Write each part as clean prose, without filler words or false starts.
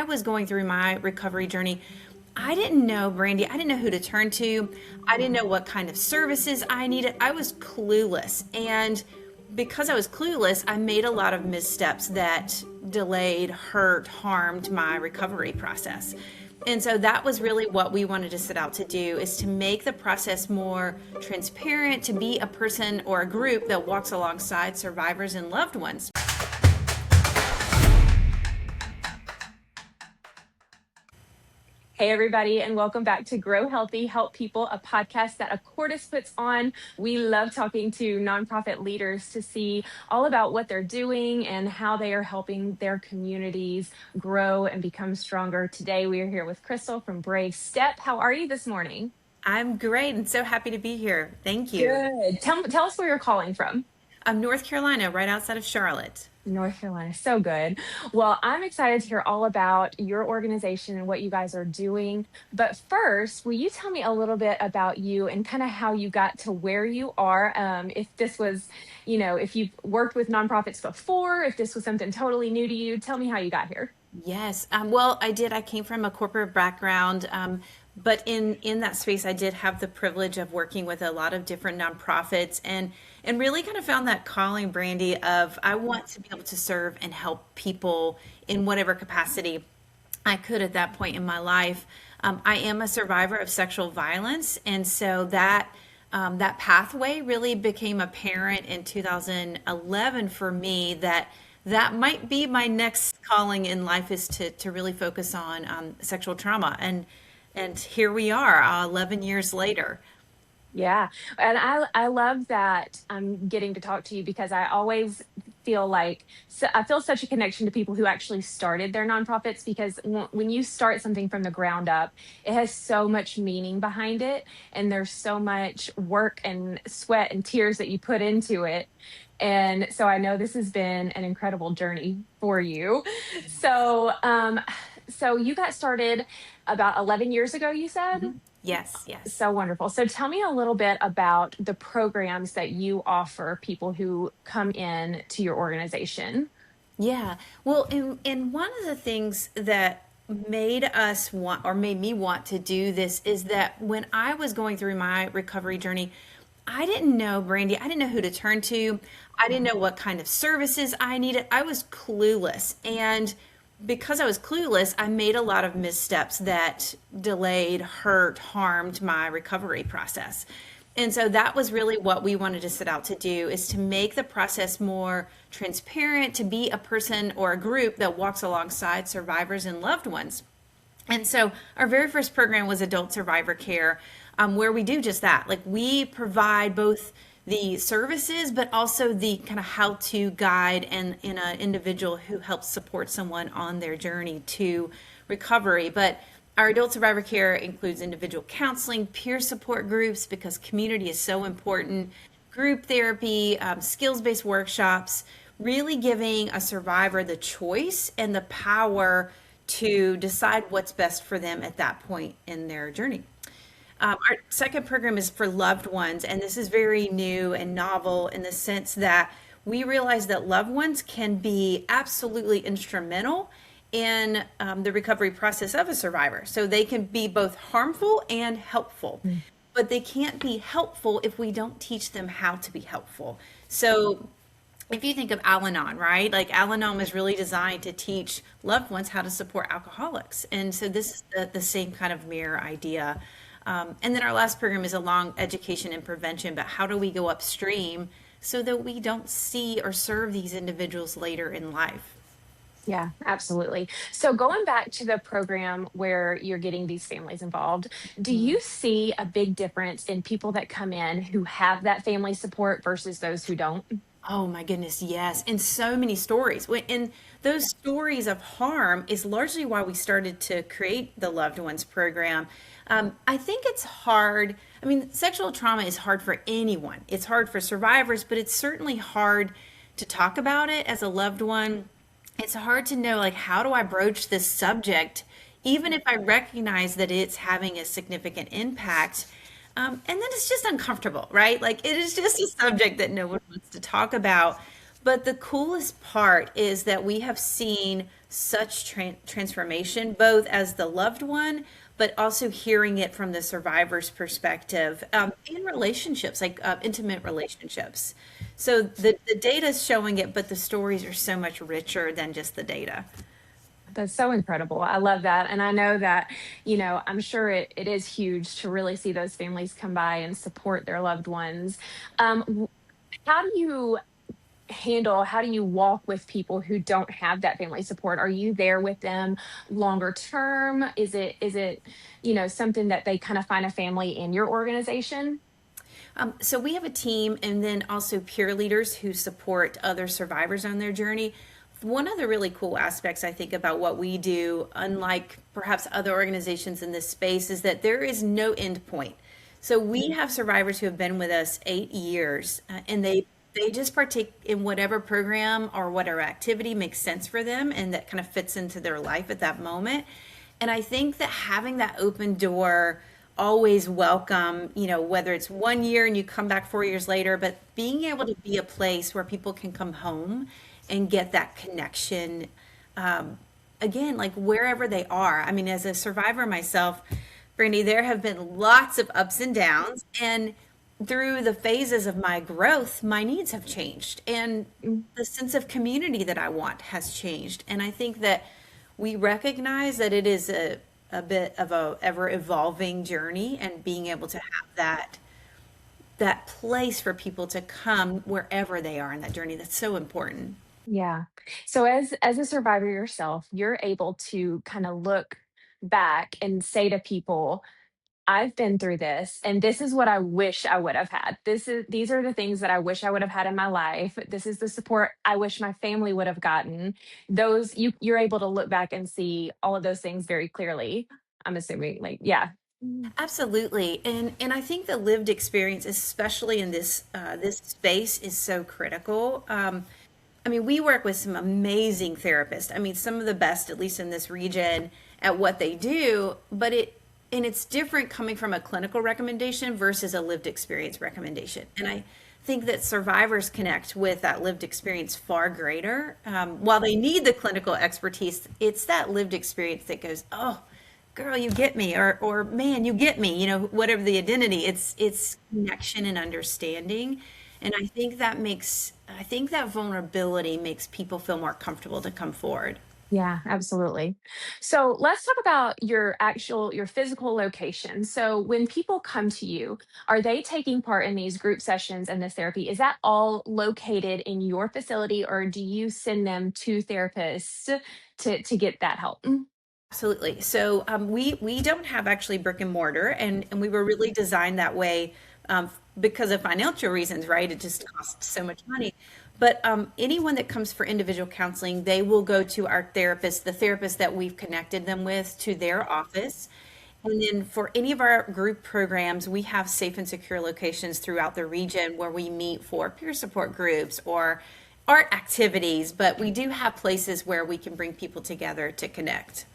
was going through my recovery journey, I didn't know, Brandy, I didn't know who to turn to. I didn't know what kind of services I needed. I was clueless. And because I was clueless, I made a lot of missteps that delayed, hurt, harmed my recovery process. And so that was really what we wanted to set out to do, is to make the process more transparent, to be a person or a group that walks alongside survivors and loved ones. Hey, everybody, and welcome back to Grow Healthy, Help People, a podcast that Accordis puts on. We love talking to nonprofit leaders to see all about what they're doing and how they are helping their communities grow and become stronger. Today, we are here with Crystal from Brave Step. How are you this morning? I'm great and so happy to be here. Thank you. Good. Tell us where you're calling from. I'm North Carolina, right outside of Charlotte. North Carolina, so good. Well, I'm excited to hear all about your organization and what you guys are doing. But first, will you tell me a little bit about you and kind of how you got to where you are? If this was, if you've worked with nonprofits before, if this was something totally new to you, tell me how you got here. Yes. Well, I did. I came from a corporate background, but in that space, I did have the privilege of working with a lot of different nonprofits, and really kind of found that calling, Brandy, of I want to be able to serve and help people in whatever capacity I could at that point in my life. I am a survivor of sexual violence, and so that pathway really became apparent in 2011 for me, that might be my next calling in life, is to really focus on sexual trauma. And here we are, 11 years later. Yeah. And I love that I'm getting to talk to you because I always feel like I feel such a connection to people who actually started their nonprofits, because when you start something from the ground up, it has so much meaning behind it. And there's so much work and sweat and tears that you put into it. And so I know this has been an incredible journey for you. So you got started about 11 years ago, you said? Yes, yes. So wonderful. So tell me a little bit about the programs that you offer people who come in to your organization. Yeah. Well, and one of the things that made us want, or made me want to do this, is that when I was going through my recovery journey, I didn't know, Brandy, I didn't know who to turn to. I didn't know what kind of services I needed. I was clueless. And because I was clueless, I made a lot of missteps that delayed, hurt, harmed my recovery process. And so that was really what we wanted to set out to do, is to make the process more transparent, to be a person or a group that walks alongside survivors and loved ones. And so our very first program was adult survivor care, where we do just that. Like, we provide both the services, but also the kind of how-to guide and in an individual who helps support someone on their journey to recovery. But our adult survivor care includes individual counseling, peer support groups, because community is so important, group therapy, skills-based workshops, really giving a survivor the choice and the power to decide what's best for them at that point in their journey. Our second program is for loved ones, and this is very new and novel in the sense that we realize that loved ones can be absolutely instrumental in the recovery process of a survivor. So they can be both harmful and helpful, but they can't be helpful if we don't teach them how to be helpful. So if you think of Al-Anon, right? Like, Al-Anon is really designed to teach loved ones how to support alcoholics. And so this is the same kind of mirror idea. And then our last program is along education and prevention, but how do we go upstream so that we don't see or serve these individuals later in life? Yeah, absolutely. So going back to the program where you're getting these families involved, do you see a big difference in people that come in who have that family support versus those who don't? Oh my goodness, yes. And so many stories. And those stories of harm is largely why we started to create the Loved Ones program. I think it's hard. I mean, sexual trauma is hard for anyone. It's hard for survivors, but it's certainly hard to talk about it as a loved one. It's hard to know, like, how do I broach this subject, even if I recognize that it's having a significant impact. And then it's just uncomfortable, right? Like, it is just a subject that no one wants to talk about. But the coolest part is that we have seen such transformation, both as the loved one, but also hearing it from the survivor's perspective, in relationships, like intimate relationships. So the data is showing it, but the stories are so much richer than just the data. That's so incredible. I love that. And I know that, I'm sure it is huge to really see those families come by and support their loved ones. W- how do you how do you walk with people who don't have that family support? Are you there with them longer term? Is it something that they kind of find a family in your organization? So we have a team and then also peer leaders who support other survivors on their journey. One of the really cool aspects I think about what we do, unlike perhaps other organizations in this space, is that there is no end point. So we have survivors who have been with us 8 years, and they just partake in whatever program or whatever activity makes sense for them and that kind of fits into their life at that moment. And I think that having that open door, always welcome, whether it's 1 year and you come back 4 years later, but being able to be a place where people can come home and get that connection, again, like wherever they are. I mean, as a survivor myself, Brandy, there have been lots of ups and downs. And through the phases of my growth, my needs have changed. And Mm, the sense of community that I want has changed. And I think that we recognize that it is a bit of a ever evolving journey, and being able to have that place for people to come wherever they are in that journey, that's so important. yeah. So as a survivor yourself, you're able to kind of look back and say to people, I've been through this, and this is what I wish I would have had. These are the things that I wish I would have had in my life. This is the support I wish my family would have gotten. You're able to look back and see all of those things very clearly. I'm assuming, like, yeah. Mm, Absolutely. And I think the lived experience, especially in this space, is so critical. I mean, we work with some amazing therapists. I mean, some of the best, at least in this region, at what they do, and it's different coming from a clinical recommendation versus a lived experience recommendation. And I think that survivors connect with that lived experience far greater. While they need the clinical expertise, it's that lived experience that goes, oh, girl, you get me, or man, you get me, whatever the identity, it's connection and understanding. And I think that vulnerability makes people feel more comfortable to come forward. yeah, absolutely. So let's talk about your physical location. So when people come to you, are they taking part in these group sessions and this therapy? Is that all located in your facility, or do you send them to therapists to get that help? Mm, Absolutely. So we don't have actually brick and mortar, and we were really designed that way, because of financial reasons, right? It just costs so much money. But anyone that comes for individual counseling, they will go to our therapist, the therapist that we've connected them with, to their office. And then for any of our group programs, we have safe and secure locations throughout the region where we meet for peer support groups or art activities. But we do have places where we can bring people together to connect.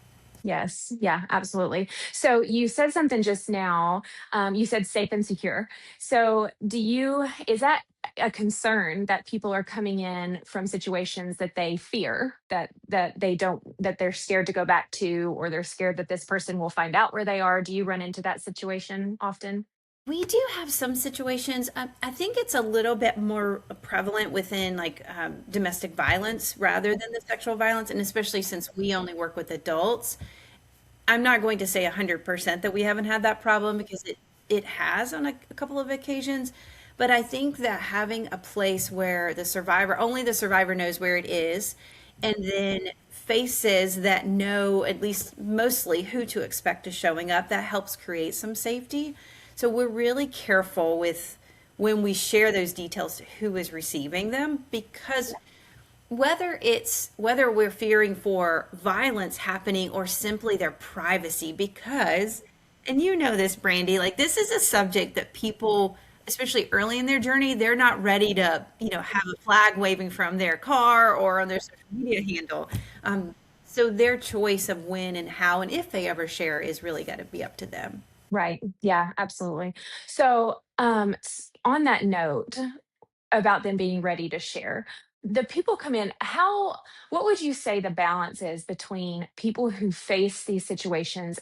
yes, yeah, absolutely. So you said something just now. You said safe and secure. So is that a concern that people are coming in from situations that they fear that they don't that they're scared to go back to, or they're scared that this person will find out where they are? Do you run into that situation often? We do have some situations. I think it's a little bit more prevalent within like domestic violence rather than the sexual violence, and especially since we only work with adults. I'm not going to say 100% that we haven't had that problem, because it has on a couple of occasions. But I think that having a place where only the survivor knows where it is, and then faces that know at least mostly who to expect is showing up, that helps create some safety. So we're really careful with when we share those details to who is receiving them, because whether we're fearing for violence happening or simply their privacy, because, and you know this, Brandy, like this is a subject that people, especially early in their journey, they're not ready to have a flag waving from their car or on their social media handle. So their choice of when and how and if they ever share is really got to be up to them. Right. Yeah, absolutely. So on that note about them being ready to share. the people come in, how, what would you say the balance is between people who face these situations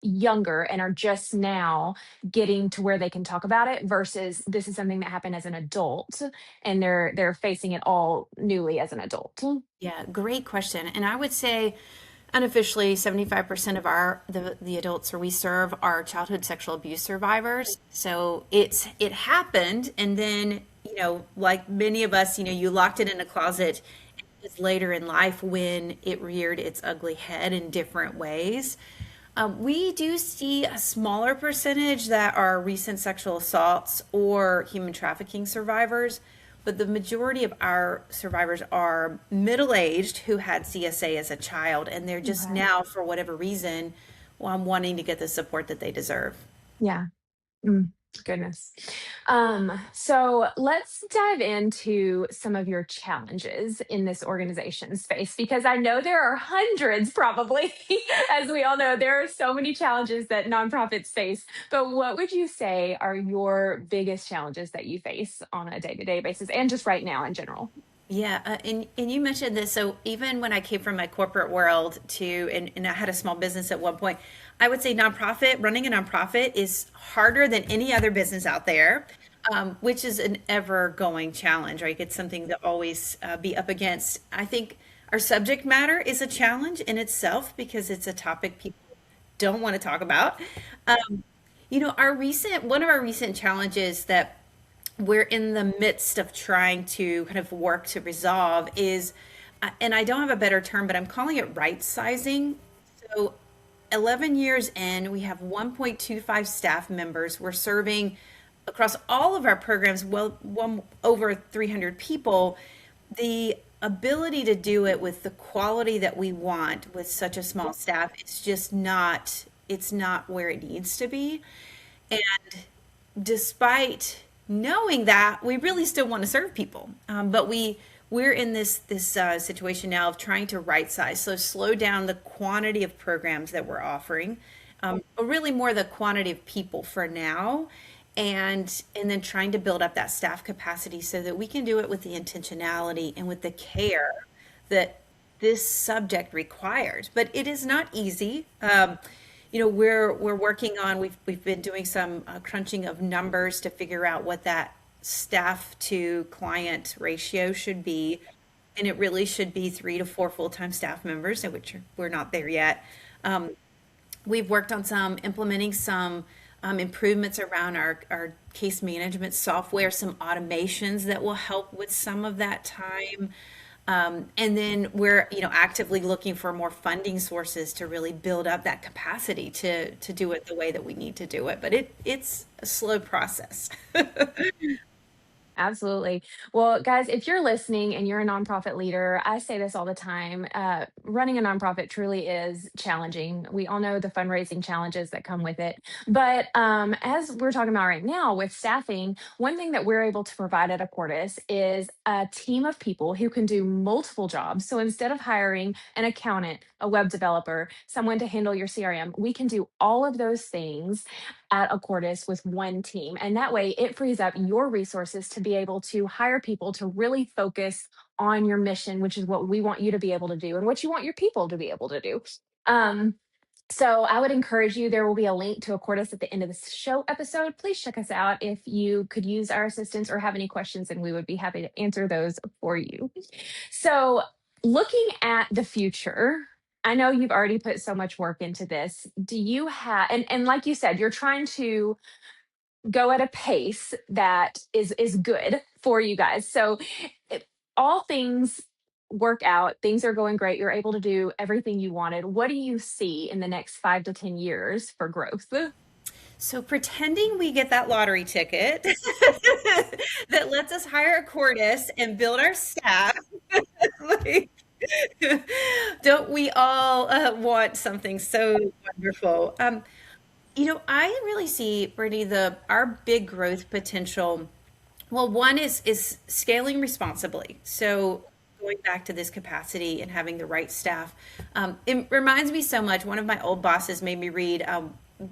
younger and are just now getting to where they can talk about it versus this is something that happened as an adult and they're facing it all newly as an adult? Yeah, great question. And I would say unofficially 75% of the adults we serve are childhood sexual abuse survivors. So it happened and then, like many of us, you locked it in a closet. It was later in life when it reared its ugly head in different ways. We do see a smaller percentage that are recent sexual assaults or human trafficking survivors, but the majority of our survivors are middle aged who had CSA as a child, and they're just Okay. now, for whatever reason, wanting to get the support that they deserve. Yeah. Mm, goodness. So let's dive into some of your challenges in this organization space because I know there are hundreds, probably. As we all know, there are so many challenges that nonprofits face. But what would you say are your biggest challenges that you face on a day to day basis and just right now in general? Yeah, and you mentioned this. So even when I came from my corporate world and I had a small business at one point, I would say running a nonprofit is harder than any other business out there, which is an ever going challenge, right? It's something to always be up against. I think our subject matter is a challenge in itself because it's a topic people don't want to talk about. One of our recent challenges that we're in the midst of trying to kind of work to resolve is, and I don't have a better term, but I'm calling it right sizing. So 11 years in, we have 1.25 staff members. We're serving across all of our programs, over 300 people. The ability to do it with the quality that we want with such a small staff, it's not where it needs to be. And despite knowing that, we really still want to serve people. But we're in this situation now of trying to right size, so slow down the quantity of programs that we're offering, or really more the quantity of people for now, and then trying to build up that staff capacity so that we can do it with the intentionality and with the care that this subject requires. But it is not easy. We're working on. We've been doing some crunching of numbers to figure out what that staff to client ratio should be, and it really should be 3 to 4 full-time staff members, which we're not there yet. We've worked on implementing some improvements around our case management software, some automations that will help with some of that time. And then we're, actively looking for more funding sources to really build up that capacity to do it the way that we need to do it. But it's a slow process. Absolutely. Well, guys, if you're listening and you're a nonprofit leader, I say this all the time. Running a nonprofit truly is challenging. We all know the fundraising challenges that come with it. But as we're talking about right now with staffing, one thing that we're able to provide at Accordas is a team of people who can do multiple jobs. So instead of hiring an accountant, a web developer, someone to handle your CRM, we can do all of those things at Accordas with one team. And that way it frees up your resources to be able to hire people to really focus on your mission, which is what we want you to be able to do and what you want your people to be able to do. Um, so I would encourage you, there will be a link to Accordas at the end of this show episode. Please check us out if you could use our assistance or have any questions, and we would be happy to answer those for you. So, looking at the future, I know you've already put so much work into this. Do you have, and like you said, you're trying to go at a pace that is good for you guys. So, if all things work out, things are going great, you're able to do everything you wanted. What do you see in the next 5 to 10 years for growth? So pretending we get that lottery ticket that lets us hire a Cordis and build our staff, like, don't we all want something so wonderful? I really see, Brittany, the our big growth potential. Well, one is scaling responsibly. So going back to this capacity and having the right staff. It reminds me so much. One of my old bosses made me read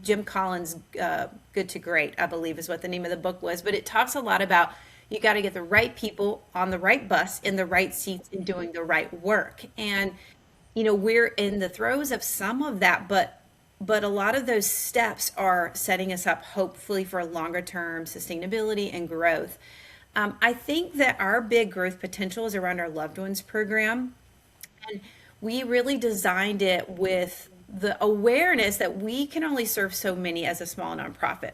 Jim Collins' Good to Great, I believe is what the name of the book was. But it talks a lot about, You got to get the right people on the right bus in the right seats and doing the right work. And we're in the throes of some of that, but a lot of those steps are setting us up hopefully for longer term sustainability and growth. I think that our big growth potential is around our loved ones program. And we really designed it with the awareness that we can only serve so many as a small nonprofit.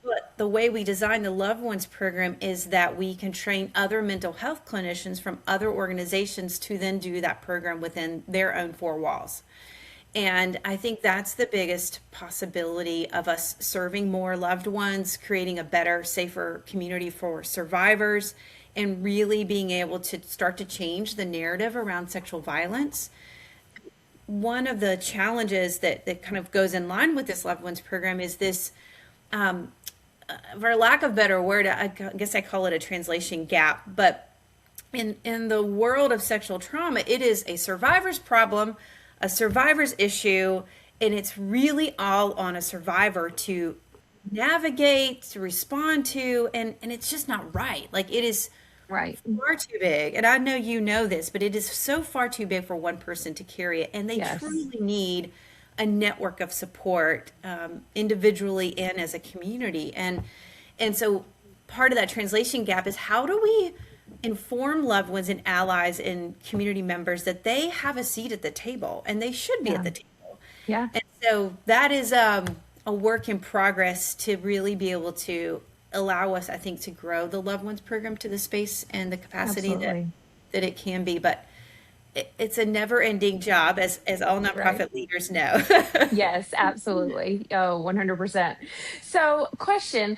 But the way we design the loved ones program is that we can train other mental health clinicians from other organizations to then do that program within their own four walls. And I think that's the biggest possibility of us serving more loved ones, creating a better, safer community for survivors, and really being able to start to change the narrative around sexual violence. One of the challenges that kind of goes in line with this loved ones program is this, for lack of a better word, I guess I call it a translation gap. But in the world of sexual trauma, it is a survivor's problem, a survivor's issue, and it's really all on a survivor to navigate, to respond to, and it's just not right. Like it is Right. far too big. And I know you know this, but it is so far too big for one person to carry it. And they Yes. truly need a network of support, individually and as a community. And so part of that translation gap is how do we inform loved ones and allies and community members that they have a seat at the table and they should be at Yeah. the table. Yeah. And so that is a work in progress to really be able to allow us, I think, to grow the loved ones program to the space and the capacity Absolutely. that it can be. But it's a never ending job, as all Right. nonprofit leaders know. Yes, absolutely. Oh, 100%. So, question,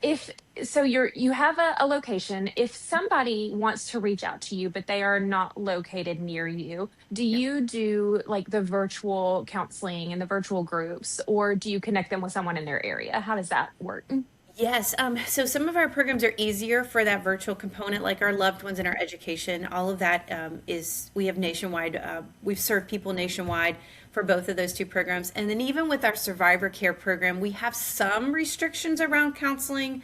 if so you have a location, if somebody wants to reach out to you but they are not located near you, do you do like the virtual counseling and the virtual groups, or do you connect them with someone in their area? How does that work? Yes. So some of our programs are easier for that virtual component, like our loved ones and our education. All of that we have nationwide. We've served people nationwide for both of those two programs. And then even with our survivor care program, we have some restrictions around counseling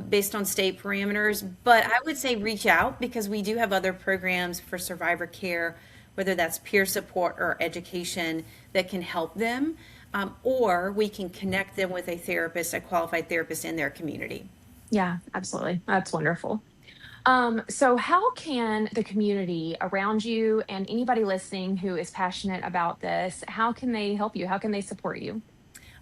based on state parameters. But I would say reach out because we do have other programs for survivor care, whether that's peer support or education that can help them, or we can connect them with a therapist, a qualified therapist in their community. Yeah, absolutely. That's wonderful. So how can the community around you and anybody listening who is passionate about this, how can they help you? How can they support you?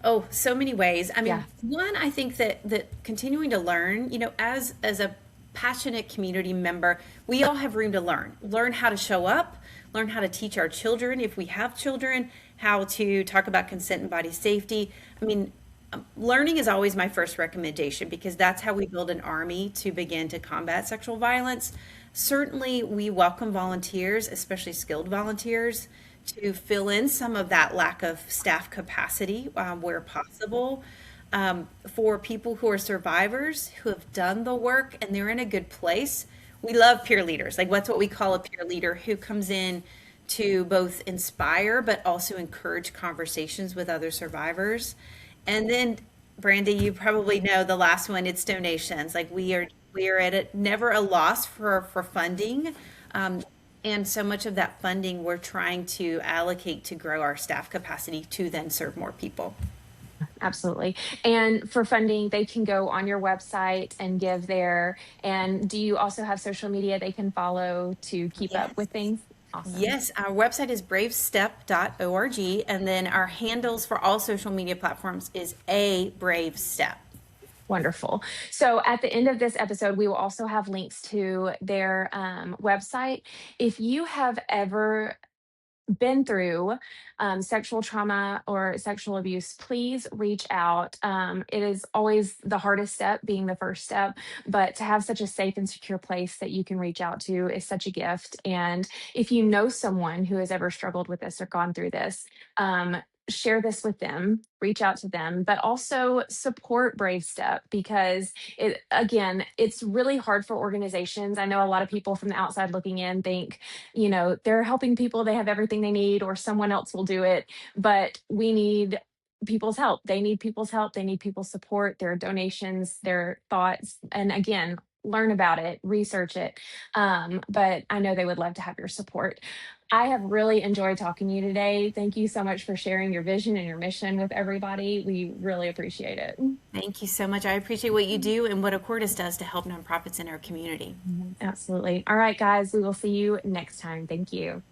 Oh, so many ways. I Yeah. mean, one, I think that continuing to learn, as a passionate community member, we all have room to learn. Learn how to show up, learn how to teach our children if we have children, how to talk about consent and body safety. I mean, learning is always my first recommendation because that's how we build an army to begin to combat sexual violence. Certainly, we welcome volunteers, especially skilled volunteers, to fill in some of that lack of staff capacity where possible. For people who are survivors who have done the work and they're in a good place, we love peer leaders. Like, what's what we call a peer leader who comes in to both inspire but also encourage conversations with other survivors. And then, Brandy, you probably know the last one, it's donations. Like we are at it never a loss for funding. Um, and so much of that funding we're trying to allocate to grow our staff capacity to then serve more people. Absolutely. And for funding, they can go on your website and give there. And do you also have social media they can follow to keep up Yes. with things? Awesome. Yes, our website is bravestep.org, and then our handles for all social media platforms is a brave step. Wonderful. So at the end of this episode, we will also have links to their website. If you have ever been through sexual trauma or sexual abuse, please reach out. It is always the hardest step, being the first step, but to have such a safe and secure place that you can reach out to is such a gift. And if you know someone who has ever struggled with this or gone through this, share this with them, reach out to them, but also support Brave Step because it's really hard for organizations. I know a lot of people from the outside looking in think, they're helping people, they have everything they need, or someone else will do it. But we need people's help. They need people's help. They need people's support, their donations, their thoughts. And again, learn about it, research it. But I know they would love to have your support. I have really enjoyed talking to you today. Thank you so much for sharing your vision and your mission with everybody. We really appreciate it. Thank you so much. I appreciate what you do and what Accordis does to help nonprofits in our community. Absolutely. All right, guys, we will see you next time. Thank you.